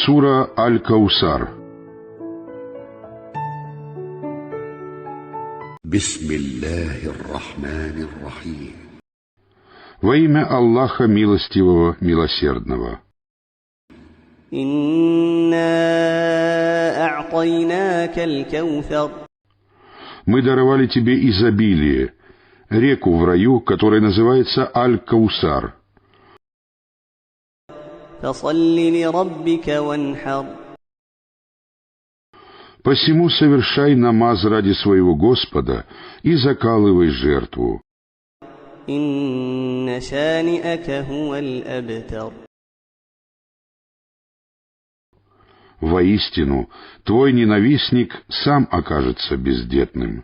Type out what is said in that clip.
Сура Аль-Каусар. Бисмиллахир-рахманир-рахим. Во имя Аллаха Милостивого, Милосердного. Инна а'тайнака аль-каусар. Мы даровали тебе изобилие, реку в раю, которая называется Аль-Каусар. Фасалли лираббика ванхар. Посему совершай намаз ради своего Господа и закалывай жертву. Инна шани'ака хуваль абтар. Воистину, твой ненавистник сам окажется бездетным.